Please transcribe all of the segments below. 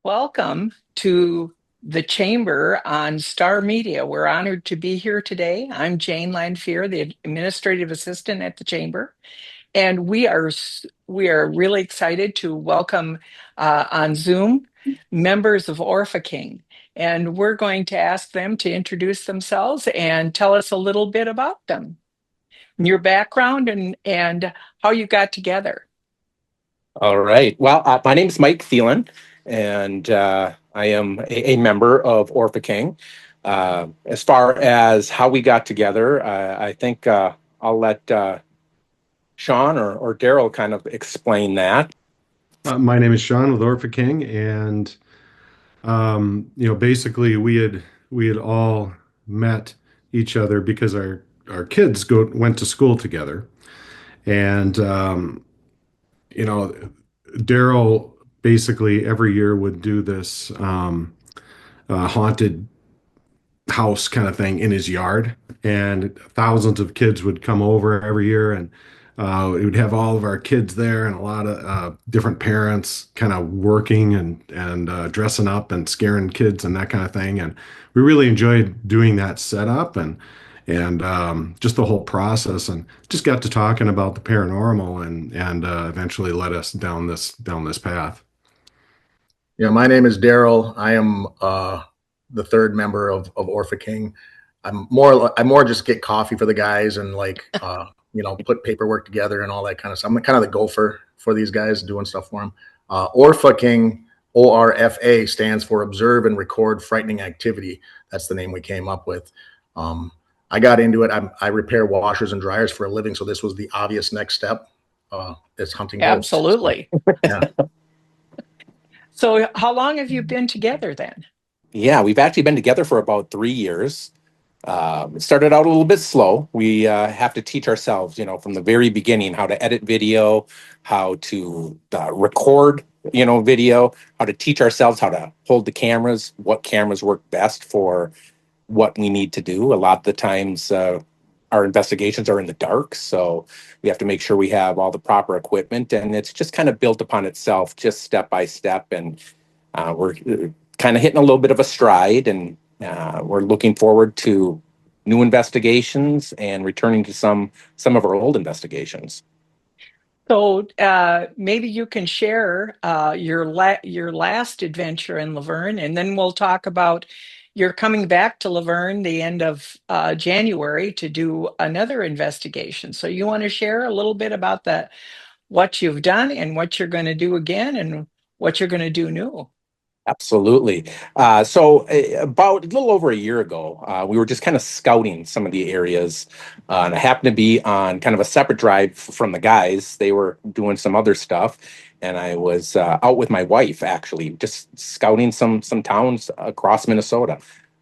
Welcome to the Chamber on Star Media. We're honored to be here today. I'm Jane Lanphere, the administrative assistant at the Chamber, and we are really excited to welcome on Zoom members of Orfa King. And we're going to ask them to introduce themselves and tell us a little bit about them, your background, and how you got together. All right. Well, my name is Mike Thielen, and I am a member of Orfa King. As far as how we got together, I think I'll let Sean or Daryl kind of explain that. My name is Sean with Orfa King, and basically we had all met each other because our kids go went to school together, and you know, Daryl basically every year would do this haunted house kind of thing in his yard, and thousands of kids would come over every year, and we would have all of our kids there and a lot of different parents kind of working and dressing up and scaring kids and that kind of thing. And we really enjoyed doing that setup and just the whole process, and just got to talking about the paranormal and eventually led us down this path. Yeah, my name is Daryl. I am the third member of Orpha King. I more just get coffee for the guys and put paperwork together and all that kind of stuff. I'm kind of the gopher for these guys, doing stuff for them. Orpha King, ORFA, stands for Observe and Record Frightening Activity. That's the name we came up with. I got into it. I repair washers and dryers for a living, so this was the obvious next step. Is hunting ghosts. Absolutely. Yeah. So, how long have you been together then? Yeah, we've actually been together for about 3 years. It started out a little bit slow. We have to teach ourselves, from the very beginning, how to edit video, how to record, video, how to teach ourselves how to hold the cameras, what cameras work best for what we need to do. A lot of the times, our investigations are in the dark, so we have to make sure we have all the proper equipment, and it's just kind of built upon itself, just step by step, and we're kind of hitting a little bit of a stride, and we're looking forward to new investigations and returning to some of our old investigations. So maybe you can share your last adventure in Luverne, and then we'll talk about you're coming back to Luverne the end of January to do another investigation. So you want to share a little bit about what you've done and what you're going to do again and what you're going to do new. Absolutely. So about a little over a year ago, we were just kind of scouting some of the areas. And I happened to be on kind of a separate drive from the guys. They were doing some other stuff. And I was out with my wife, actually, just scouting some towns across Minnesota.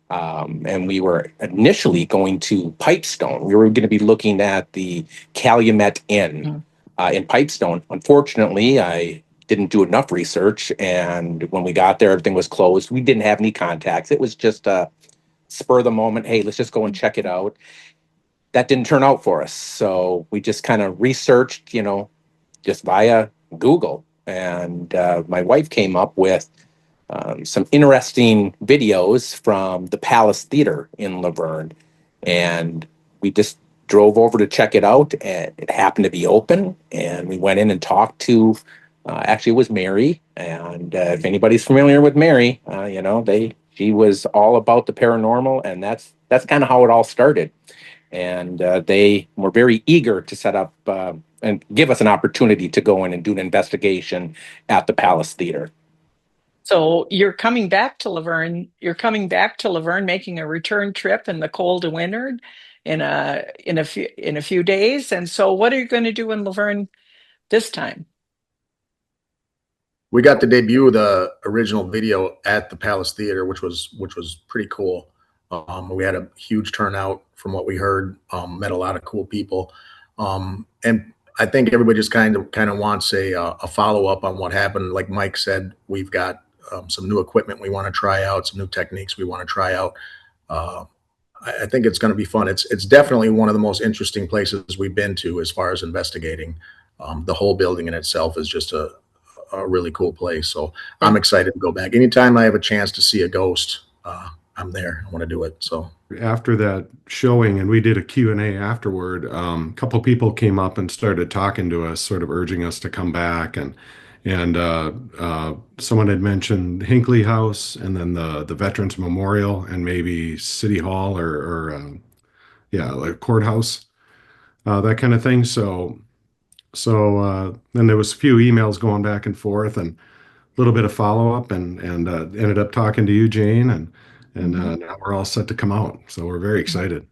And we were initially going to Pipestone. We were going to be looking at the Calumet Inn in Pipestone. Unfortunately, I didn't do enough research, and when we got there, everything was closed. We didn't have any contacts. It was just a spur of the moment, hey, let's just go and check it out. That didn't turn out for us, so we just kind of researched, just via Google, and my wife came up with some interesting videos from the Palace Theater in Luverne, and we just drove over to check it out, and it happened to be open, and we went in and talked to actually, it was Mary, and if anybody's familiar with Mary, she was all about the paranormal, and that's kind of how it all started. And they were very eager to set up and give us an opportunity to go in and do an investigation at the Palace Theater. So you're coming back to Luverne. You're coming back to Luverne, making a return trip in the cold of winter in a few days. And so, what are you going to do in Luverne this time? We got to debut the original video at the Palace Theater, which was pretty cool. We had a huge turnout from what we heard. Met a lot of cool people, and I think everybody just kind of wants a follow up on what happened. Like Mike said, we've got some new equipment we want to try out, some new techniques we want to try out. I think it's going to be fun. It's definitely one of the most interesting places we've been to as far as investigating. The whole building in itself is just a a really cool place. So I'm excited to go back. Anytime I have a chance to see a ghost, I'm there. I want to do it. So After that showing, and we did a Q&A afterward, a couple people came up and started talking to us, sort of urging us to come back, and someone had mentioned Hinkley House, and then the Veterans Memorial, and maybe City Hall or yeah, like courthouse, that kind of thing. So then there was a few emails going back and forth, and a little bit of follow up, and ended up talking to you, Jane, and now we're all set to come out. So we're very excited.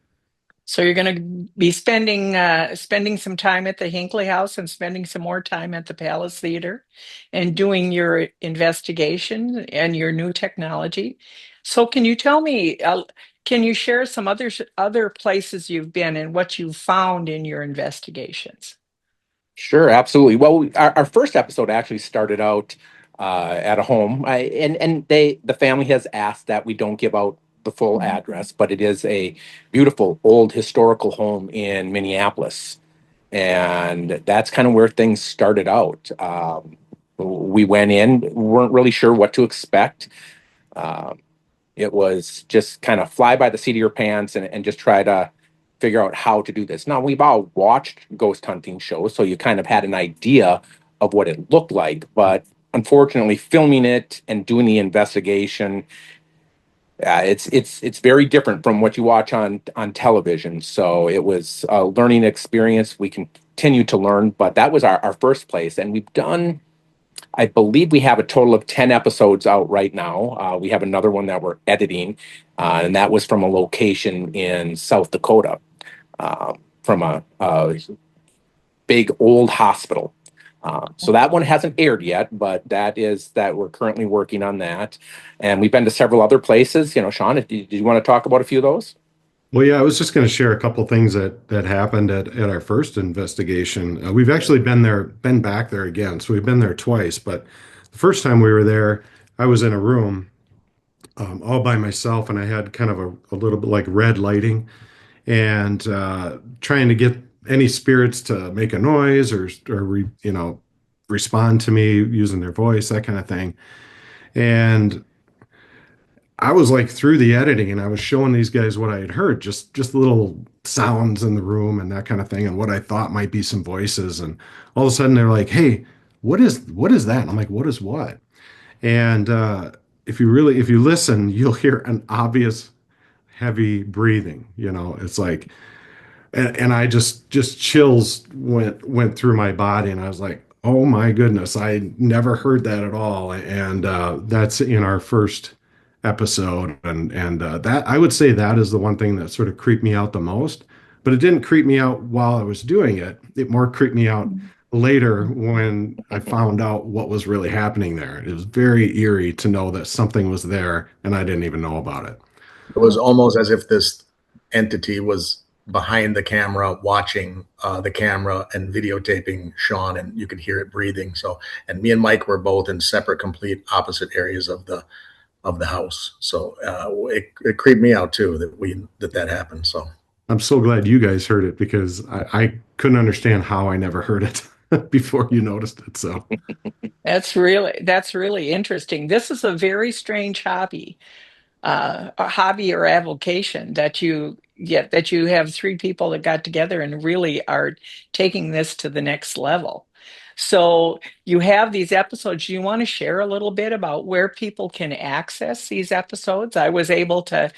So you're going to be spending some time at the Hinkley House and spending some more time at the Palace Theater and doing your investigation and your new technology. So can you tell me, can you share some other places you've been and what you found in your investigations? Sure, absolutely. Well, our first episode actually started out at a home, and the family has asked that we don't give out the full address, but it is a beautiful old historical home in Minneapolis, and that's kind of where things started out. We went in, weren't really sure what to expect. Um, it was just kind of fly by the seat of your pants and just try to figure out how to do this. Now, we've all watched ghost hunting shows, so you kind of had an idea of what it looked like. But unfortunately, filming it and doing the investigation, it's very different from what you watch on television. So it was a learning experience. We continue to learn, but that was our first place. And we've done, I believe we have a total of 10 episodes out right now. We have another one that we're editing, and that was from a location in South Dakota, from a big old hospital. So that one hasn't aired yet, but that we're currently working on that. And we've been to several other places. You know, Sean, did you want to talk about a few of those? Well, yeah, I was just going to share a couple things that happened at our first investigation. We've actually been back there again, so we've been there twice. But the first time we were there, I was in a room all by myself, and I had kind of a little bit like red lighting, and trying to get any spirits to make a noise or respond to me using their voice, that kind of thing. And I was like through the editing, and I was showing these guys what I had heard, just little sounds in the room and that kind of thing, and what I thought might be some voices. And all of a sudden they're like, "Hey, what is that?" And I'm like, "What is what?" And if you listen, you'll hear an obvious heavy breathing. It's like, and I just chills went through my body, and I was like, oh my goodness, I never heard that at all. And that's in our first episode, and that, I would say, that is the one thing that sort of creeped me out the most. But it didn't creep me out while I was doing it. It more creeped me out later when I found out what was really happening there. It was very eerie to know that something was there and I didn't even know about it. it was almost as if this entity was behind the camera watching the camera and videotaping Sean, and you could hear it breathing. So, and me and Mike were both in separate, complete opposite areas of the house. So it creeped me out too that happened. So I'm so glad you guys heard it, because I couldn't understand how I never heard it before you noticed it. So That's really interesting. This is a very strange hobby, a hobby or avocation that you have three people that got together and really are taking this to the next level. So you have these episodes. Do you want to share a little bit about where people can access these episodes? I was able to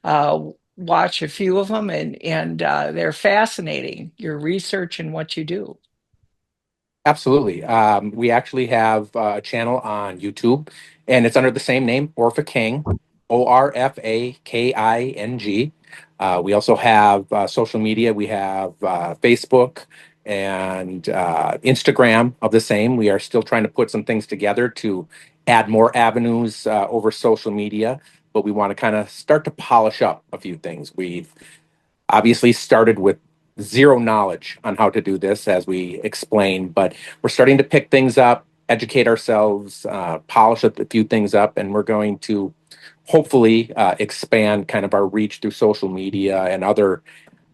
uh, watch a few of them, and they're fascinating. Your research and what you do. Absolutely. We actually have a channel on YouTube, and it's under the same name, Orfa King, OrfaKing. We also have social media. We have Facebook and Instagram of the same. We are still trying to put some things together to add more avenues over social media, but we want to kind of start to polish up a few things. We've obviously started with zero knowledge on how to do this, as we explained, but we're starting to pick things up, educate ourselves, polish a few things up, and we're going to hopefully expand kind of our reach through social media and other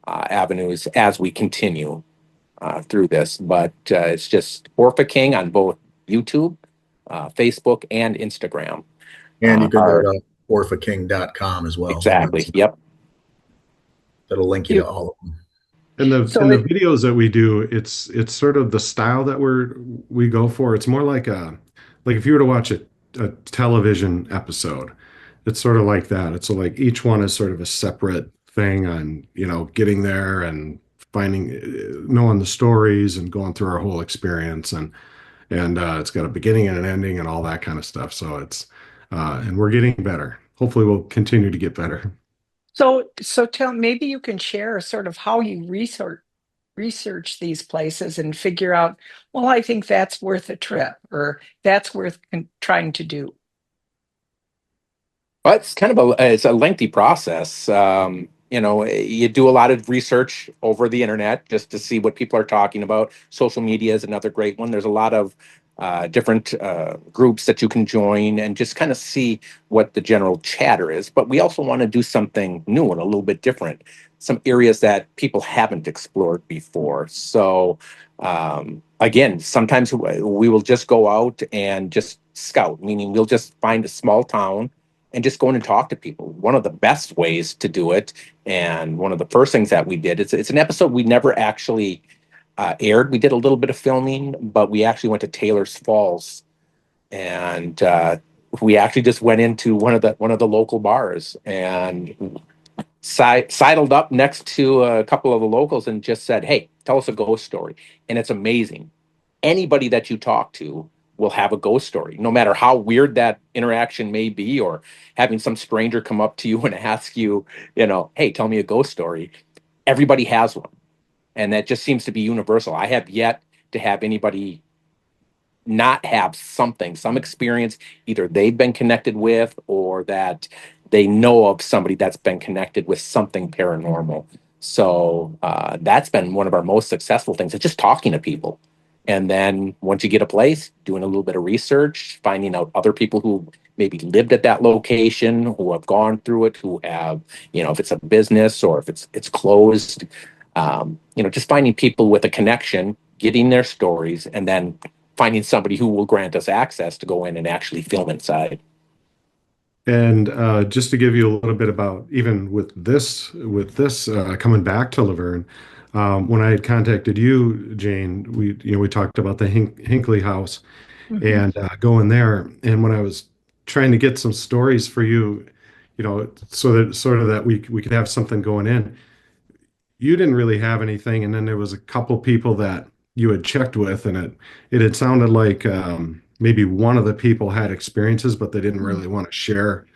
avenues as we continue through this. But it's just Orpha King on both YouTube Facebook and Instagram. And you could go Are to orfaking.com as well. exactly. Yep. That'll link you to You, all of them. And so the it, videos that we do, it's sort of the style that we go for. It's more like if you were to watch a television episode, it's sort of like that. It's like each one is sort of a separate thing on, getting there and finding knowing the stories and going through our whole experience, and it's got a beginning and an ending and all that kind of stuff. So and we're getting better. Hopefully we'll continue to get better. so tell maybe you can share sort of how you research these places and figure out, well, I think that's worth a trip or that's worth trying to do. But it's kind of it's a lengthy process. You do a lot of research over the internet just to see what people are talking about. Social media is another great one. There's a lot of different groups that you can join and just kind of see what the general chatter is. But we also want to do something new and a little bit different, some areas that people haven't explored before. So, again, sometimes we will just go out and just scout, meaning we'll just find a small town and just go in and talk to people. One of the best ways to do it, and one of the first things that we did, it's an episode we never actually aired. We did a little bit of filming, but we actually went to Taylor's Falls, and we actually just went into one of the local bars and sidled up next to a couple of the locals and just said, "Hey, tell us a ghost story." And it's amazing. Anybody that you talk to will have a ghost story, no matter how weird that interaction may be, or having some stranger come up to you and ask you, "Hey, tell me a ghost story." Everybody has one, and that just seems to be universal. I have yet to have anybody not have something, some experience, either they've been connected with or that they know of somebody that's been connected with something paranormal. So that's been one of our most successful things. It's just talking to people. And then once you get a place, doing a little bit of research, finding out other people who maybe lived at that location, who have gone through it, who have, if it's a business or if it's closed, just finding people with a connection, getting their stories, and then finding somebody who will grant us access to go in and actually film inside. And just to give you a little bit about even with this coming back to Laverne, when I had contacted you, Jane, we talked about the Hinkley House Mhm. and going there. And when I was trying to get some stories for you, so that sort of that we could have something going in, you didn't really have anything, and then there was a couple people that you had checked with, and it had sounded like maybe one of the people had experiences, but they didn't really want to share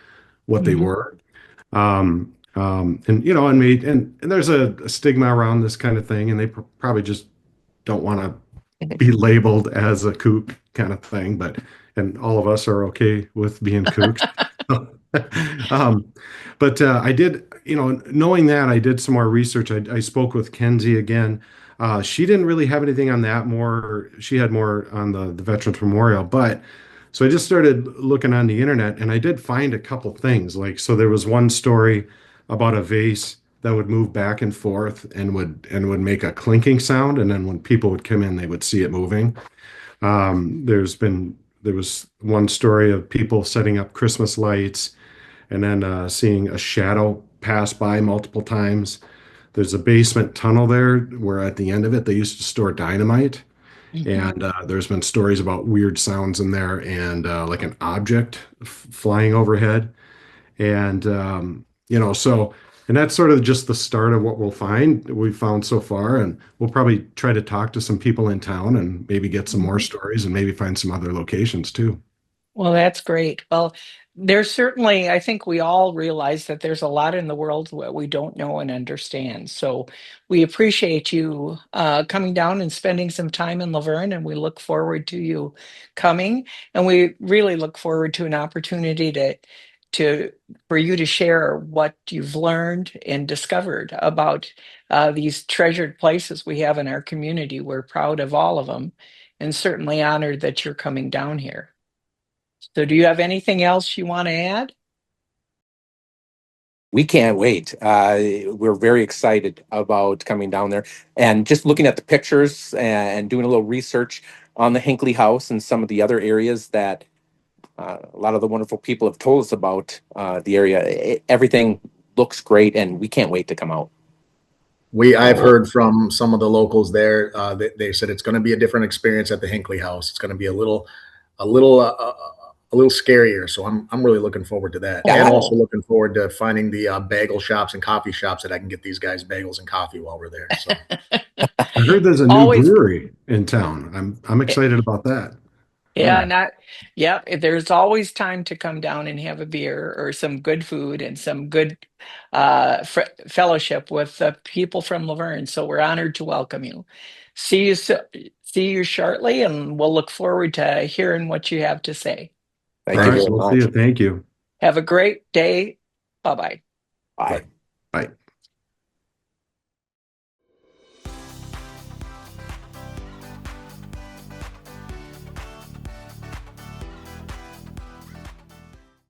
what they Mhm. were. And and there's a stigma around this kind of thing, and they probably just don't want to be labeled as a kook kind of thing, and all of us are okay with being kooks. um, but I did, knowing that, I did some more research. I spoke with Kenzie again. She didn't really have anything on that. She had more on the Veterans Memorial. But so I just started looking on the internet, and I did find a couple things. Like, so there was one story about a vase that would move back and forth and would make a clinking sound, and then when people would come in, they would see it moving. There was one story of people setting up Christmas lights and then seeing a shadow pass by multiple times. There's a basement tunnel there where at the end of it they used to store dynamite, Mhm. and there's been stories about weird sounds in there and like an object flying overhead. And so and that's sort of just the start of what we've found so far, and we'll probably try to talk to some people in town and maybe get some more Mhm. stories and maybe find some other locations too. Well, that's great. Well, there's certainly, I think we all realize that there's a lot in the world that we don't know and understand. So we appreciate you coming down and spending some time in Laverne, and we look forward to you coming. And we really look forward to an opportunity to for you to share what you've learned and discovered about these treasured places we have in our community. We're proud of all of them, and certainly honored that you're coming down here. So do you have anything else you want to add? We can't wait. We're very excited about coming down there and just looking at the pictures and doing a little research. on the Hinkley House and some of the other areas that a lot of the wonderful people have told us about the area. Everything looks great, and we can't wait to come out. I've heard from some of the locals there. They said it's going to be a different experience at the Hinkley House. It's going to be a little, a little scarier. So I'm really looking forward to that, and also looking forward to finding the bagel shops and coffee shops that I can get these guys bagels and coffee while we're there. So I heard there's a new Always. brewery in town. I'm excited about that. Yeah, yeah, there's always time to come down and have a beer or some good food and some good fellowship with the people from Luverne. So we're honored to welcome you. See you shortly, and we'll look forward to hearing what you have to say. Thank All you right, very we'll see much. you. Thank you. Have a great day. Bye-bye. Bye. Bye.